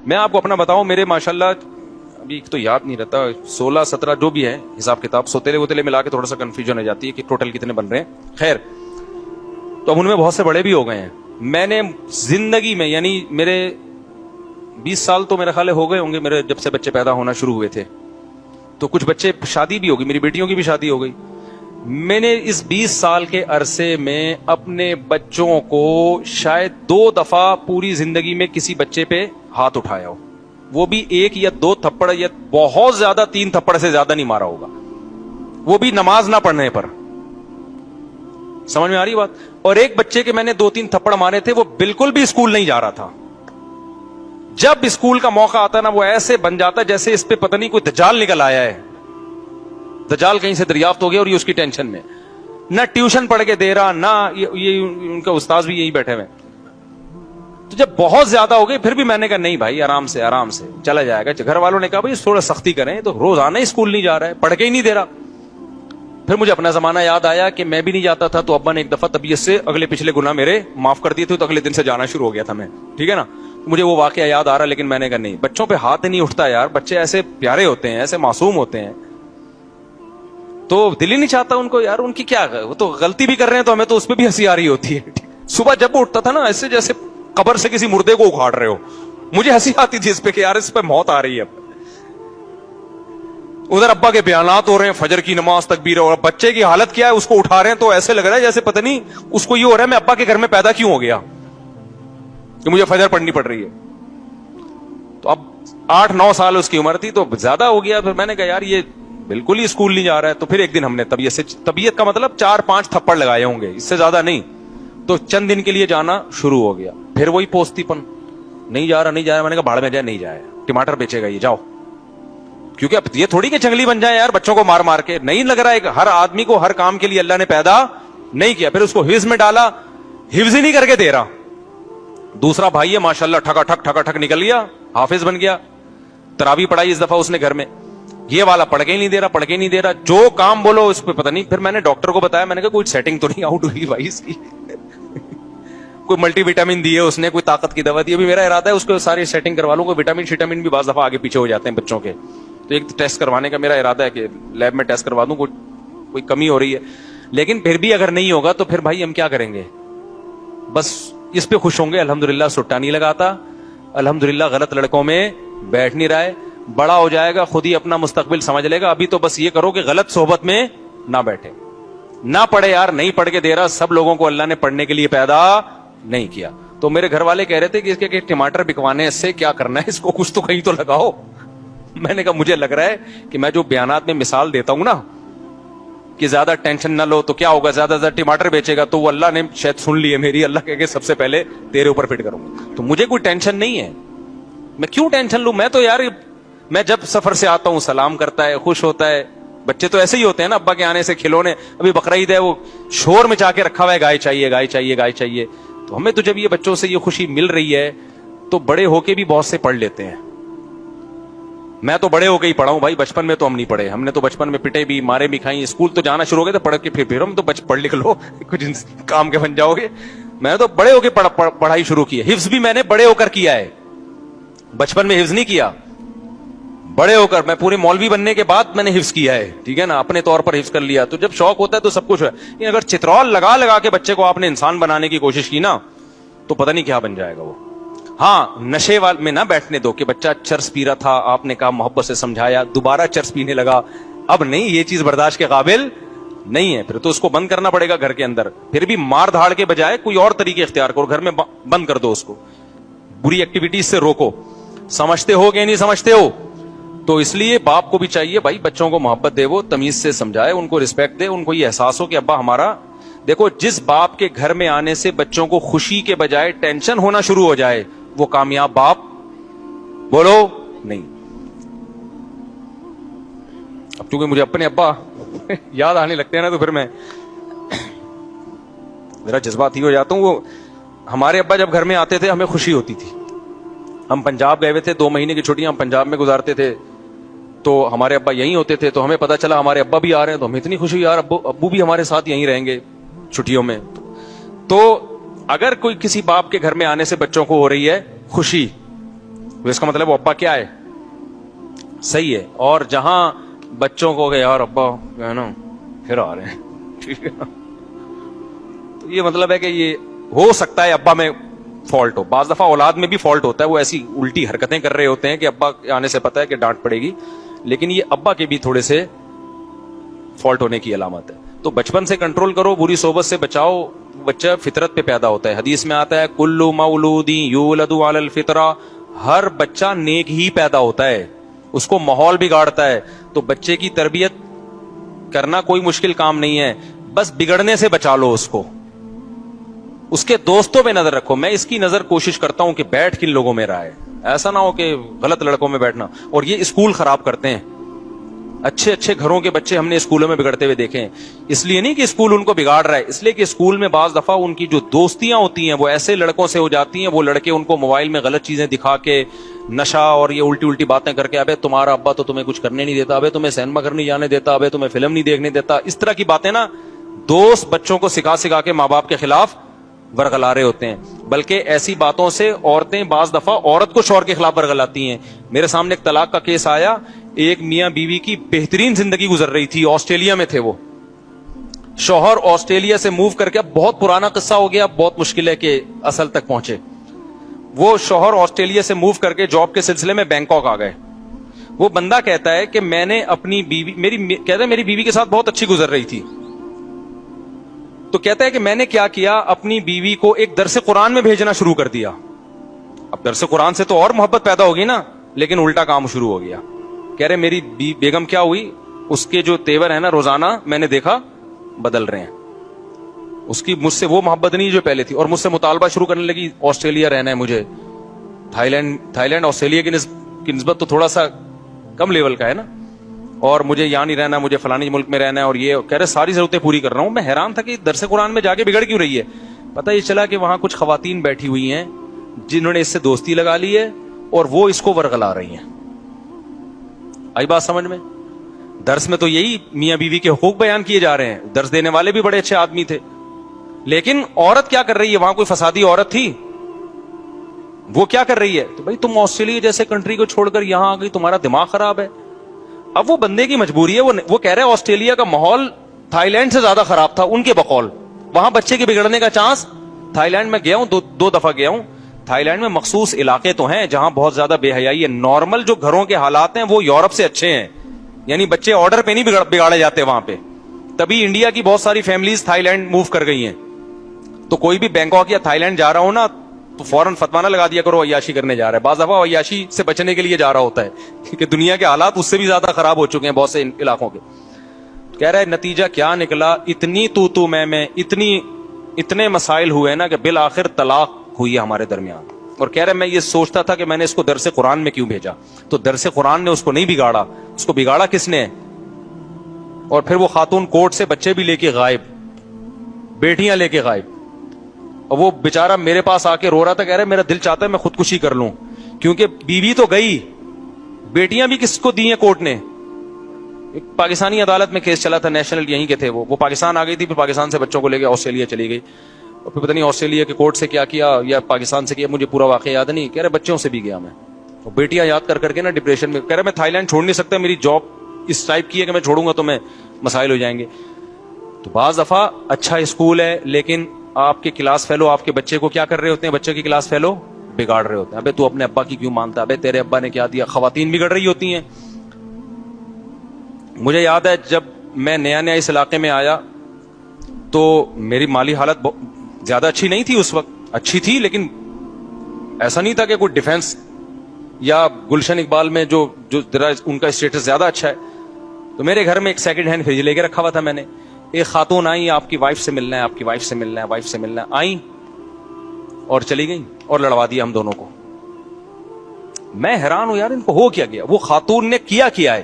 میں آپ کو اپنا بتاؤں, میرے ماشاءاللہ ابھی تو یاد نہیں رہتا, 16-17 جو بھی ہے حساب کتاب, سوتےلے ووتےلے ملا کے تھوڑا سا کنفیوژن ہو جاتی ہے کہ ٹوٹل کتنے بن رہے ہیں. خیر, تو اب ان میں بہت سے بڑے بھی ہو گئے ہیں. میں نے زندگی میں یعنی میرے 20 سال تو میرے خیال ہو گئے ہوں گے میرے جب سے بچے پیدا ہونا شروع ہوئے تھے, تو کچھ بچے شادی بھی ہوگی, میری بیٹیوں کی بھی شادی ہو گئی. میں نے اس 20 سال کے عرصے میں اپنے بچوں کو شاید 2 دفعہ پوری زندگی میں کسی بچے پہ ہاتھ اٹھایا ہو, وہ بھی 1 یا 2 تھپڑ, یا بہت زیادہ 3 تھپڑ سے زیادہ نہیں مارا ہوگا, وہ بھی نماز نہ پڑھنے پر. سمجھ میں آ رہی بات؟ اور ایک بچے کے میں نے 2-3 تھپڑ مارے تھے, وہ بالکل بھی اسکول نہیں جا رہا تھا. جب اسکول کا موقع آتا نا, وہ ایسے بن جاتا جیسے اس پہ پتہ نہیں کوئی دجال نکل آیا ہے, دجال کہیں سے دریافت ہو گیا اور یہ اس کی ٹینشن میں. نہ ٹیوشن پڑھ کے دے رہا, نہ یہ ان کا استاذ بھی یہی بیٹھے ہوئے. تو جب بہت زیادہ ہو گئی, پھر بھی میں نے کہا نہیں بھائی, آرام سے آرام سے چلا جائے گا. گھر والوں نے کہا بھائی تھوڑا سختی کریں, تو روزانہ اسکول نہیں جا رہا ہے, پڑھ کے ہی نہیں دے رہا. پھر مجھے اپنا زمانہ یاد آیا کہ میں بھی نہیں جاتا تھا, تو ابا نے ایک دفعہ طبیعت سے اگلے پچھلے گناہ میرے معاف کر دیے تھے, تو اگلے دن سے جانا شروع ہو گیا تھا میں, ٹھیک ہے نا. مجھے وہ واقعہ یاد آ رہا, لیکن میں نے کہا نہیں, بچوں پہ ہاتھ نہیں اٹھتا یار, بچے ایسے پیارے ہوتے ہیں, ایسے معصوم ہوتے ہیں, تو دل ہی نہیں چاہتا ان کو یار, ان کی کیا, وہ تو غلطی بھی کر رہے ہیں تو ہمیں تو اس پہ بھی ہنسی آ رہی ہوتی ہے. صبح جب وہ اٹھتا تھا نا, ایسے جیسے قبر سے کسی مردے کو اکھاڑ رہے ہو, مجھے ہنسی آتی تھی اس پہ کہ یار اس پہ موت آ رہی ہے. ادھر ابا کے بیانات ہو رہے ہیں, فجر کی نماز, تکبیر, اور بچے کی حالت کیا ہے, اس کو اٹھا رہے ہیں تو ایسے لگ رہا ہے جیسے پتہ نہیں اس کو یہ ہو رہا ہے میں ابا کے گھر میں پیدا کیوں ہو گیا کہ مجھے فجر پڑھنی پڑ رہی ہے. تو اب 8-9 سال اس کی عمر تھی, تو زیادہ ہو گیا. پھر میں نے کہا یار یہ بالکل ہی اسکول نہیں جا رہا ہے. تو پھر ایک دن ہم نے طبیعت کا مطلب 4-5 تھپڑ لگائے ہوں گے, اس سے زیادہ نہیں. تو چند دن کے لیے جانا شروع ہو گیا. پھر وہی پوستی پن, نہیں جا رہا نہیں جا رہا. میں نے کہا بھاڑ میں جائے, نہیں جائے, ٹماٹر بیچے گا یہ, جاؤ. کیونکہ اب یہ تھوڑی کہ جنگلی بن جائے یار بچوں کو مار مار کے, نہیں لگ رہا ہے. ہر آدمی کو ہر کام کے لیے اللہ نے پیدا نہیں کیا. پھر اس کو حفظ میں ڈالا, حفظ ہی نہیں کر کے دے رہا. دوسرا بھائی ہے ماشاءاللہ, ٹھکا ٹھک نکل گیا, حافظ بن گیا. تراویح پڑھائی اس دفعہ اس نے گھر میں, یہ والا پڑھ کے ہی نہیں دے رہا, جو کام بولو اس پہ پتہ نہیں. پھر میں نے ڈاکٹر کو بتایا, میں نے کہا کوئی سیٹنگ تو نہیں آؤٹ ہوئی بھائی اس کی, کوئی ملٹی وٹامن دی ہے اس نے, کوئی طاقت کی دوا دی. ابھی میرا ارادہ ہے اس کو ساری سیٹنگ کروا لوں. کوئی وٹامن بھی بعض دفعہ آگے پیچھے ہو جاتے ہیں بچوں کے, تو ایک ٹیسٹ کروانے کا میرا ارادہ ہے کہ لیب میں ٹیسٹ کروا دوں, کوئی کمی ہو رہی ہے. لیکن پھر بھی اگر نہیں ہوگا تو پھر بھائی ہم کیا کریں گے, بس اس پہ خوش ہوں گے. الحمدللہ سٹا نہیں لگاتا, الحمدللہ غلط لڑکوں میں بیٹھ نہیں رہا ہے. بڑا ہو جائے گا خود ہی اپنا مستقبل سمجھ لے گا. ابھی تو بس یہ کرو کہ غلط صحبت میں نہ بیٹھے, نہ پڑھے یار, نہیں پڑھ کے دے رہا. سب لوگوں کو اللہ نے پڑھنے کے لیے پیدا نہیں کیا. تو میرے گھر والے کہہ رہے تھے کہ اس کے ٹماٹر بکوانے سے کیا کرنا ہے, اس کو کچھ تو کہیں تو لگاؤ. میں نے کہا مجھے لگ رہا ہے کہ میں جو بیانات میں مثال دیتا ہوں نا کہ زیادہ ٹینشن نہ لو, تو کیا ہوگا, زیادہ زیادہ ٹماٹر بیچے گا, تو وہ اللہ نے شاید سن لی ہے میری. اللہ کہے کہ سب سے پہلے تیرے اوپر فٹ کروں گا. تو مجھے کوئی ٹینشن نہیں ہے, میں کیوں ٹینشن لوں. میں تو یار, میں جب سفر سے آتا ہوں سلام کرتا ہے, خوش ہوتا ہے. بچے تو ایسے ہی ہوتے ہیں نا, ابا کے آنے سے کھلونے, ابھی بقرعید ہے, وہ شور مچا کے رکھا ہوا ہے, گائے چاہیے گائے چاہیے گائے چاہیے. تو ہمیں تو جب یہ بچوں سے یہ خوشی مل رہی ہے, تو بڑے ہو کے بھی بہت سے پڑھ لیتے ہیں. میں تو بڑے ہو کے ہی پڑھا ہوں بھائی, بچپن میں تو ہم نہیں پڑھے. ہم نے تو بچپن میں پٹے بھی, مارے بھی کھائی. اسکول تو جانا شروع ہو گئے تھے پڑھ کے, پھر ہم تو پڑھ لکھ لو, کچھ کام کے بن جاؤ گے. میں نے تو بڑے ہو کے پڑھائی شروع کی ہے. حفظ بھی میں نے بڑے ہو کر کیا ہے, بچپن میں حفظ نہیں کیا. بڑے ہو کر, میں پورے مولوی بننے کے بعد میں نے حفظ کیا ہے, ٹھیک ہے نا, اپنے طور پر حفظ کر لیا. تو جب شوق ہوتا ہے تو سب کچھ ہے. اگر چترول لگا کے بچے کو آپ نے انسان بنانے کی کوشش کی نا, تو پتہ نہیں کیا بن جائے گا وہ. ہاں, نشے وال میں نہ بیٹھنے دو کہ بچہ چرس پی رہا تھا, آپ نے کہا محبت سے سمجھایا, دوبارہ چرس پینے لگا, اب نہیں, یہ چیز برداشت کے قابل نہیں ہے. پھر تو اس کو بند کرنا پڑے گا گھر کے اندر. پھر بھی مار دھاڑ کے بجائے کوئی اور طریقے اختیار کرو, گھر میں بند کر دو اس کو, بری ایکٹیویٹیز سے روکو. سمجھتے ہو کہ نہیں سمجھتے ہو؟ تو اس لیے باپ کو بھی چاہیے بھائی بچوں کو محبت دے, وہ تمیز سے سمجھائے, ان کو رسپیکٹ دے, ان کو یہ احساس ہو کہ ابا ہمارا. دیکھو, جس باپ کے گھر میں آنے سے بچوں کو خوشی کے بجائے ٹینشن ہونا شروع ہو جائے, وہ کامیاب باپ بولو نہیں. اب چونکہ مجھے اپنے ابا یاد آنے لگتے ہیں نا, تو پھر میں میرا جذبات ہی ہو جاتا ہوں. وہ ہمارے ابا جب گھر میں آتے تھے ہمیں خوشی ہوتی تھی. ہم پنجاب گئے ہوئے تھے, 2 مہینے کی چھٹیاں ہم پنجاب میں گزارتے تھے, تو ہمارے ابا یہیں ہوتے تھے. تو ہمیں پتا چلا ہمارے ابا بھی آ رہے ہیں, تو ہمیں اتنی خوشی, یار ابو بھی ہمارے ساتھ یہیں رہیں گے چھٹیوں میں. تو اگر کوئی کسی باپ کے گھر میں آنے سے بچوں کو ہو رہی ہے خوشی, تو اس کا مطلب وہ ابا کیا ہے؟ صحیح ہے. اور جہاں بچوں کو کہ یار ابا ہے نا پھر آ رہے ہیں, ٹھیک ہے, تو یہ مطلب ہے کہ یہ ہو سکتا ہے ابا میں فالٹ ہو. بعض دفعہ اولاد میں بھی فالٹ ہوتا ہے, وہ ایسی الٹی حرکتیں کر رہے ہوتے ہیں کہ ابا آنے سے پتا ہے کہ ڈانٹ پڑے گی, لیکن یہ ابا کے بھی تھوڑے سے فالٹ ہونے کی علامت ہے. تو بچپن سے کنٹرول کرو, بری صحبت سے بچاؤ. بچہ فطرت پہ پیدا ہوتا ہے, حدیث میں آتا ہے کل مولود یولد علی الفطرہ, ہر بچہ نیک ہی پیدا ہوتا ہے, اس کو ماحول بگاڑتا ہے. تو بچے کی تربیت کرنا کوئی مشکل کام نہیں ہے, بس بگڑنے سے بچا لو اس کو. اس کے دوستوں پہ نظر رکھو. میں اس کی نظر کوشش کرتا ہوں کہ بیٹھ کن لوگوں میں رہا ہے, ایسا نہ ہو کہ غلط لڑکوں میں بیٹھنا. اور یہ اسکول خراب کرتے ہیں. اچھے اچھے گھروں کے بچے ہم نے اسکولوں میں بگڑتے ہوئے دیکھے ہیں. اس لیے نہیں کہ اسکول ان کو بگاڑ رہا ہے, اس لیے کہ اسکول میں بعض دفعہ ان کی جو دوستیاں ہوتی ہیں وہ ایسے لڑکوں سے ہو جاتی ہیں, وہ لڑکے ان کو موبائل میں غلط چیزیں دکھا کے, نشہ اور یہ الٹی الٹی باتیں کر کے, ابے تمہارا ابا تو تمہیں کچھ کرنے نہیں دیتا, ابے تمہیں سینما گھر نہیں جانے دیتا, ابے تمہیں فلم نہیں دیکھنے دیتا. اس طرح کی باتیں نا دوست بچوں کو سکھا سکھا کے ماں باپ کے خلاف ورغلا رہے ہوتے ہیں. بلکہ ایسی باتوں سے عورتیں بعض دفعہ عورت کو شوہر کے خلاف ورغلاتی ہیں. میرے سامنے ایک طلاق کا کیس آیا, ایک میاں بیوی کی بہترین زندگی گزر رہی تھی, آسٹریلیا میں تھے وہ. شوہر آسٹریلیا سے موو کر کے, اب بہت پرانا قصہ ہو گیا, بہت مشکل ہے کہ اصل تک پہنچے. وہ شوہر آسٹریلیا سے موو کر کے جاب کے سلسلے میں بینکاک آ گئے. وہ بندہ کہتا ہے کہ میں نے اپنی بیوی, میری بیوی کے ساتھ بہت اچھی گزر رہی تھی. تو کہتا ہے کہ میں نے کیا کیا, اپنی بیوی کو ایک درس قرآن میں بھیجنا شروع کر دیا. اب درس قرآن سے تو اور محبت پیدا ہوگی نا, لیکن الٹا کام شروع ہو گیا. کہہ رہے میری بیگم کیا ہوئی, اس کے جو تیور ہے نا روزانہ میں نے دیکھا بدل رہے ہیں. اس کی مجھ سے وہ محبت نہیں جو پہلے تھی, اور مجھ سے مطالبہ شروع کرنے لگی آسٹریلیا رہنا ہے مجھے. تھائی لینڈ آسٹریلیا کی نسبت تو تھوڑا سا کم لیول کا ہے نا, اور مجھے یہاں نہیں رہنا, مجھے فلانی ملک میں رہنا ہے. اور یہ کہہ رہے ساری ضرورتیں پوری کر رہا ہوں. میں حیران تھا کہ درس قرآن میں جا کے بگڑ کیوں رہی ہے. پتہ یہ چلا کہ وہاں کچھ خواتین بیٹھی ہوئی ہیں جنہوں نے اس سے دوستی لگا لی ہے, اور وہ اس کو ورغلا رہی ہیں. آئی بات سمجھ میں؟ درس میں تو یہی میاں بیوی کے حقوق بیان کیے جا رہے ہیں, درس دینے والے بھی بڑے اچھے آدمی تھے, لیکن عورت کیا کر رہی ہے, وہاں کوئی فسادی عورت تھی, وہ کیا کر رہی ہے. تو بھائی تم آسٹریلیا جیسے کنٹری کو چھوڑ کر یہاں آ گئی, تمہارا دماغ خراب ہے. اب وہ بندے کی مجبوری ہے, وہ کہہ رہے ہیں آسٹریلیا کا ماحول تھائی لینڈ سے زیادہ خراب تھا ان کے بقول. وہاں بچے کے بگڑنے کا چانس. تھائی لینڈ میں گیا ہوں, دو دفعہ گیا ہوں. تھائی لینڈ میں مخصوص علاقے تو ہیں جہاں بہت زیادہ بے حیائی ہے. نارمل جو گھروں کے حالات ہیں وہ یورپ سے اچھے ہیں, یعنی بچے آرڈر پہ نہیں بگاڑے جاتے وہاں پہ. تبھی انڈیا کی بہت ساری فیملیز تھائی لینڈ موو کر گئی ہیں. تو کوئی بھی بینکاک یا تھائی لینڈ جا رہا ہو نا, تو فوراً فتوا نہ لگا دیا کرو عیاشی کرنے جا رہا ہے. بعض دفعہ عیاشی سے بچنے کے لیے جا رہا ہوتا ہے, کیونکہ دنیا کے حالات اس سے بھی زیادہ خراب ہو چکے ہیں بہت سے علاقوں کے. کہہ رہا ہے نتیجہ کیا نکلا, اتنی تو میں اتنے مسائل ہوئے نا کہ بالآخر طلاق ہوئی ہے ہمارے درمیان. اور کہہ رہے میں یہ سوچتا تھا کہ میں نے اس کو درس قرآن میں کیوں بھیجا. تو درس قرآن نے اس کو نہیں بگاڑا, اس کو بگاڑا کس نے. اور پھر وہ خاتون کورٹ سے بچے بھی لے کے غائب, بیٹیاں لے کے غائب. اور وہ بیچارہ میرے پاس آ کے رو رہا تھا, کہہ رہے میرا دل چاہتا ہے میں خودکشی کر لوں, کیونکہ بیوی تو گئی, بیٹیاں بھی کس کو دی ہیں کورٹ نے. ایک پاکستانی عدالت میں کیس چلا تھا, نیشنل یہیں کے تھے, وہ پاکستان آ گئی تھی, پھر پاکستان سے بچوں کو لے کے آسٹریلیا چلی گئی. اور پھر پتہ نہیں آسٹریلیا کے کورٹ سے کیا یا پاکستان سے کیا, مجھے پورا واقعہ یاد نہیں. کہہ رہے بچوں سے بھی گیا میں, اور بیٹیاں یاد کر کے نا ڈپریشن میں. کہہ رہے میں تھائی لینڈ چھوڑ نہیں سکتا, میری جاب اس ٹائپ کی ہے کہ میں چھوڑوں گا تو میں مسائل ہو جائیں گے. تو بعض دفعہ اچھا اسکول ہے, لیکن آپ کے کلاس فیلو آپ کے بچے کو کیا کر رہے ہوتے ہیں, بچے کی کلاس فیلو بگاڑ رہے ہوتے ہیں. ابے تو اپنے ابا کی کیوں مانتا, ابے تیرے ابا نے کیا دیا. خواتین بگڑ رہی ہوتی ہیں. مجھے یاد ہے جب میں نیا اس علاقے میں آیا تو میری مالی حالت زیادہ اچھی نہیں تھی اس وقت. اچھی تھی لیکن ایسا نہیں تھا کہ کوئی ڈیفینس یا گلشن اقبال میں جو ان کا اسٹیٹس زیادہ اچھا ہے. تو میرے گھر میں ایک سیکنڈ ہینڈ فریج لے کے رکھا ہوا تھا میں نے. ایک خاتون آئی, آپ کی وائف سے ملنا ہے, آپ کی وائف سے ملنا ہے, وائف سے ملنا ہے. آئیں اور چلی گئیں اور لڑوا دیا ہم دونوں کو. میں حیران ہوں یار ان کو ہو کیا گیا. وہ خاتون نے کیا ہے,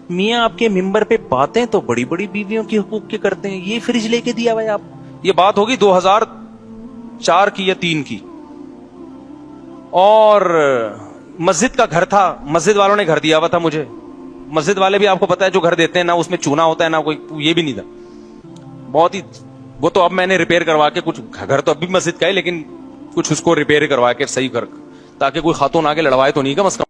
میاں آپ کے ممبر پہ باتیں تو بڑی بڑی بیویوں کے حقوق کے کرتے ہیں, یہ فریج لے کے دیا بھائی آپ. یہ بات ہوگی 2004 کی یا 3 کی. اور مسجد کا گھر تھا, مسجد والوں نے گھر دیا ہوا تھا مجھے. مسجد والے بھی آپ کو پتا ہے جو گھر دیتے ہیں نا اس میں چونا ہوتا ہے نا کوئی, یہ بھی نہیں تھا. بہت ہی وہ تو اب میں نے ریپیئر کروا کے کچھ, گھر تو اب بھی مسجد کا ہے لیکن کچھ اس کو ریپیئر کروا کے صحیح کر تاکہ کوئی خاتون آگے لڑوائے تو نہیں کم از کم.